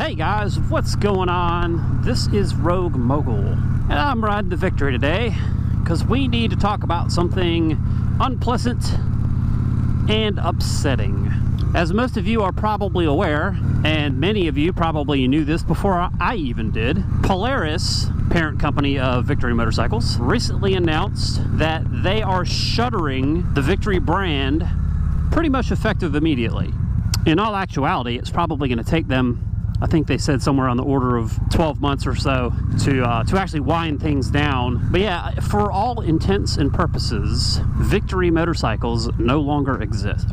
Hey guys, what's going on? This is RogueMogul, and I'm riding the Victory today because we need to talk about something unpleasant and upsetting. As most of you are probably aware, and many of you probably knew this before I even did, Polaris, parent company of Victory motorcycles, recently announced that they are shuttering the Victory brand pretty much effective immediately. In all actuality, it's probably going to take them, I think they said somewhere on the order of 12 months or so to actually wind things down. But yeah, for all intents and purposes, Victory motorcycles no longer exist.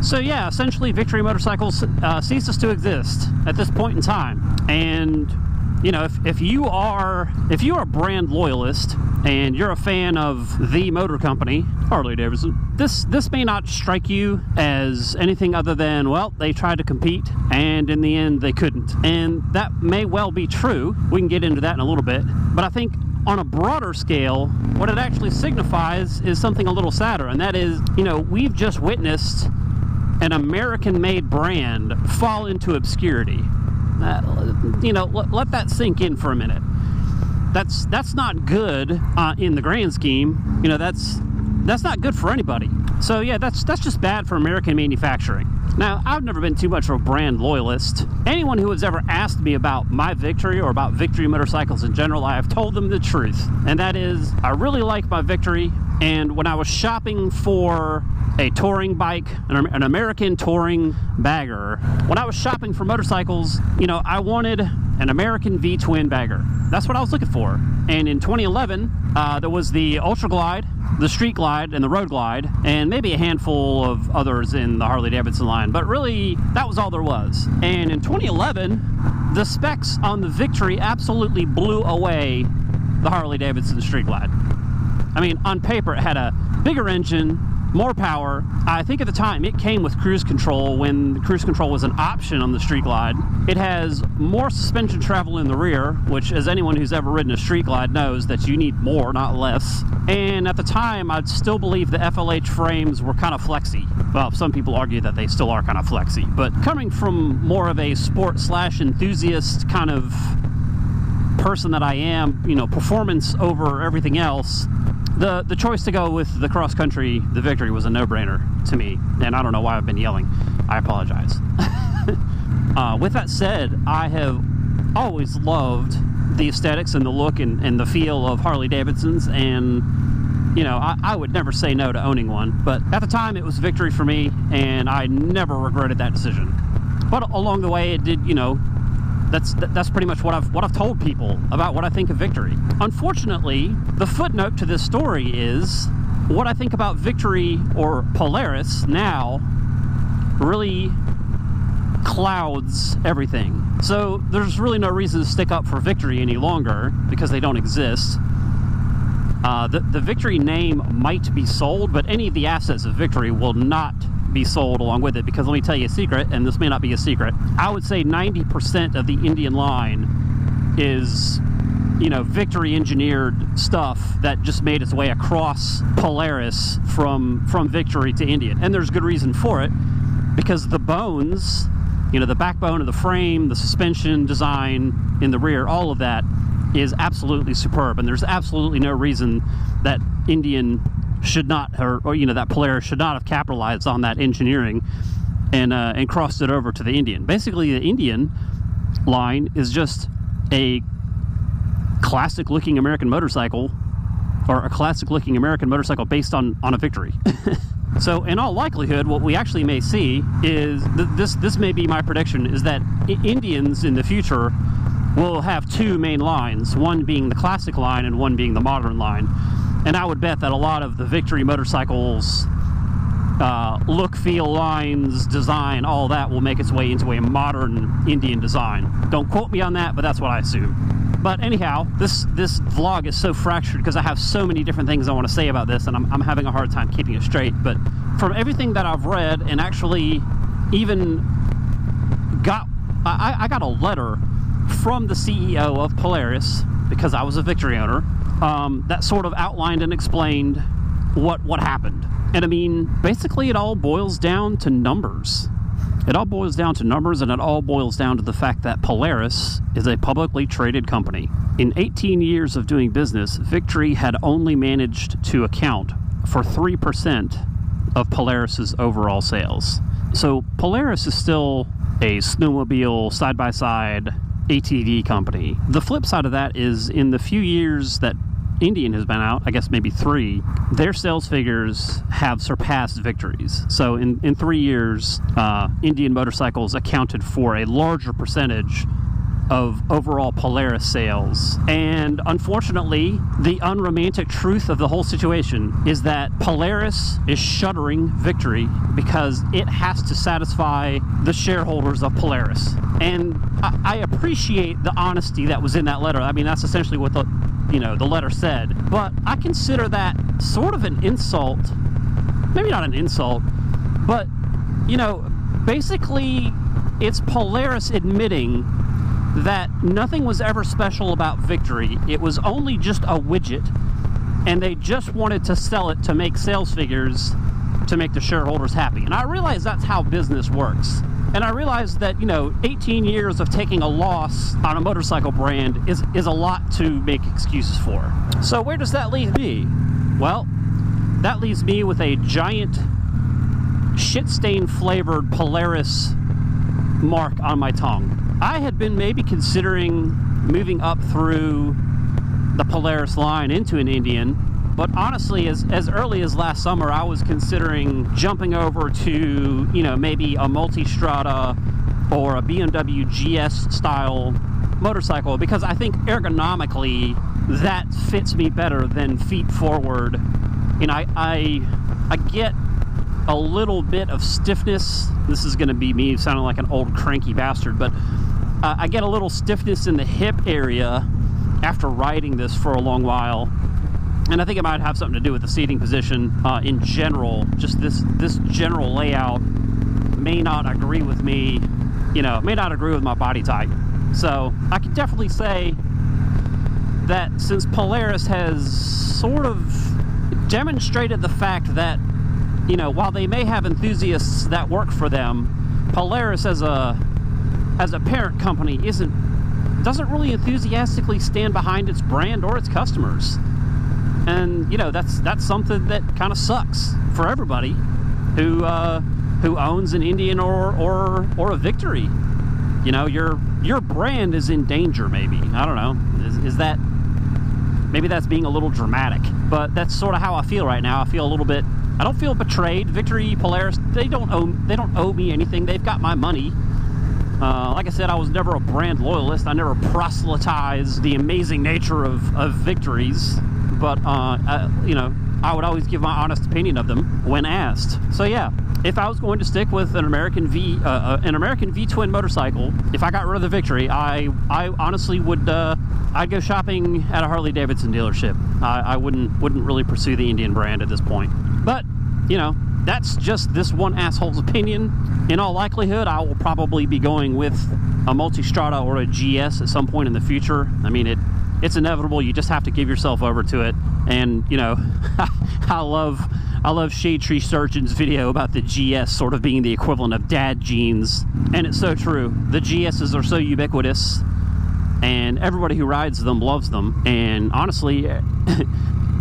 So yeah, essentially Victory motorcycles ceases to exist at this point in time. And you know, if you are a brand loyalist and you're a fan of the motor company, Harley-Davidson, this may not strike you as anything other than, well, they tried to compete and in the end they couldn't. And that may well be true. We can get into that in a little bit. But I think on a broader scale, what it actually signifies is something a little sadder, and that is, you know, we've just witnessed an American-made brand fall into obscurity. You know, let that sink in for a minute. That's not good in the grand scheme. You know, that's not good for anybody. So yeah, that's just bad for American manufacturing. Now, I've never been too much of a brand loyalist. Anyone who has ever asked me about my Victory or about Victory motorcycles in general, I have told them the truth, and that is, I really like my Victory. And when I was shopping for a touring bike, an American touring bagger, when I was shopping for motorcycles, you know, I wanted an American V-twin bagger. That's what I was looking for. And in 2011, there was the Ultra Glide, the Street Glide, and the Road Glide, and maybe a handful of others in the Harley-Davidson line. But really, that was all there was. And in 2011, the specs on the Victory absolutely blew away the Harley-Davidson Street Glide. I mean, on paper, it had a bigger engine, more power. I think at the time it came with cruise control when cruise control was an option on the Street Glide. It has more suspension travel in the rear, which, as anyone who's ever ridden a Street Glide knows, that you need more, not less. And at the time, I'd still believe the FLH frames were kind of flexy. Well, some people argue that they still are kind of flexy, but coming from more of a sport/enthusiast kind of person that I am, you know, performance over everything else, the choice to go with the cross country, the Victory, was a no-brainer to me. And I don't know why I've been yelling. I apologize. With that said, I have always loved the aesthetics and the look and the feel of Harley-Davidsons, and you know, I would never say no to owning one. But at the time, it was Victory for me, and I never regretted that decision. But along the way, it did, you know, that's pretty much what I've told people about what I think of Victory. Unfortunately, the footnote to this story is what I think about Victory or Polaris now really clouds everything. So there's really no reason to stick up for Victory any longer because they don't exist. The Victory name might be sold, but any of the assets of Victory will not be sold along with it, because let me tell you a secret, and this may not be a secret. I would say 90% of the Indian line is, you know, Victory engineered stuff that just made its way across Polaris from Victory to Indian. And there's good reason for it, because the bones, you know, the backbone of the frame, the suspension design in the rear, all of that is absolutely superb. And there's absolutely no reason that Indian should not, or you know, that Polaris should not have capitalized on that engineering and crossed it over to the Indian. Basically, the Indian line is just a classic-looking American motorcycle, or a classic-looking American motorcycle based on a Victory. So, in all likelihood, what we actually may see is this may be my prediction, is that Indians in the future will have two main lines, one being the classic line and one being the modern line. And I would bet that a lot of the Victory motorcycles, look, feel, lines, design, all that will make its way into a modern Indian design. Don't quote me on that, but that's what I assume. But anyhow, this vlog is so fractured because I have so many different things I want to say about this, and I'm having a hard time keeping it straight. But from everything that I've read, and actually even I got a letter from the CEO of Polaris, because I was a Victory owner, that sort of outlined and explained what happened. And I mean, basically it all boils down to numbers. It all boils down to numbers, and it all boils down to the fact that Polaris is a publicly traded company. In 18 years of doing business, Victory had only managed to account for 3% of Polaris's overall sales. So Polaris is still a snowmobile, side-by-side ATV company. The flip side of that is, in the few years that Indian has been out, I guess maybe 3, their sales figures have surpassed Victory's. So in 3 years, Indian Motorcycles accounted for a larger percentage of overall Polaris sales. And unfortunately, the unromantic truth of the whole situation is that Polaris is shuttering Victory because it has to satisfy the shareholders of Polaris. And I appreciate the honesty that was in that letter. I mean, that's essentially what the letter said. But I consider that sort of an insult. Maybe not an insult, but, basically it's Polaris admitting that nothing was ever special about Victory. It was only just a widget, and they just wanted to sell it to make sales figures to make the shareholders happy. And I realize that's how business works. And I realize that, 18 years of taking a loss on a motorcycle brand is a lot to make excuses for. So where does that leave me? Well, that leaves me with a giant shit-stain flavored Polaris mark on my tongue. I had been maybe considering moving up through the Polaris line into an Indian, but honestly, as early as last summer, I was considering jumping over to, maybe a Multistrada or a BMW GS style motorcycle, because I think ergonomically that fits me better than feet forward. And I get a little bit of stiffness. This is going to be me sounding like an old cranky bastard, but I get a little stiffness in the hip area after riding this for a long while. And I think it might have something to do with the seating position in general. Just this general layout may not agree with me, may not agree with my body type. So I can definitely say that since Polaris has sort of demonstrated the fact that, while they may have enthusiasts that work for them, Polaris as a parent company doesn't really enthusiastically stand behind its brand or its customers. And that's something that kind of sucks for everybody who owns an Indian or a Victory. Your brand is in danger. Maybe, I don't know. Is that, maybe that's being a little dramatic, but that's sort of how I feel right now. I don't feel betrayed. Victory, Polaris, they don't owe me anything. They've got my money. Like I said, I was never a brand loyalist. I never proselytized the amazing nature of Victories, but I would always give my honest opinion of them when asked. So yeah, if I was going to stick with an American V-twin motorcycle, if I got rid of the Victory, I honestly would. I'd go shopping at a Harley Davidson dealership. I wouldn't really pursue the Indian brand at this point. But that's just this one asshole's opinion. In all likelihood, I will probably be going with a Multistrada or a GS at some point in the future. I mean, it's inevitable. You just have to give yourself over to it. And I love Shade Tree Surgeon's video about the GS sort of being the equivalent of dad jeans, and it's so true. The GSs are so ubiquitous, and everybody who rides them loves them. And honestly,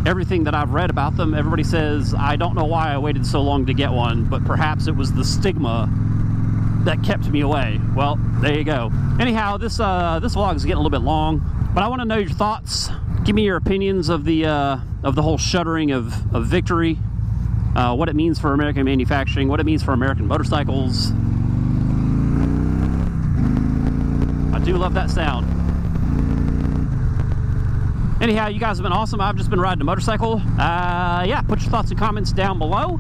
everything that I've read about them, everybody says, I don't know why I waited so long to get one, but perhaps it was the stigma that kept me away. Well, there you go. Anyhow, this vlog is getting a little bit long, but I want to know your thoughts. Give me your opinions of the whole shuttering of Victory, what it means for American manufacturing, what it means for American motorcycles. I do love that sound. Anyhow, you guys have been awesome. I've just been riding a motorcycle. Yeah, put your thoughts and comments down below.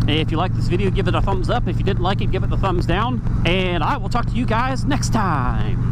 If you like this video, give it a thumbs up. If you didn't like it, give it the thumbs down. And I will talk to you guys next time.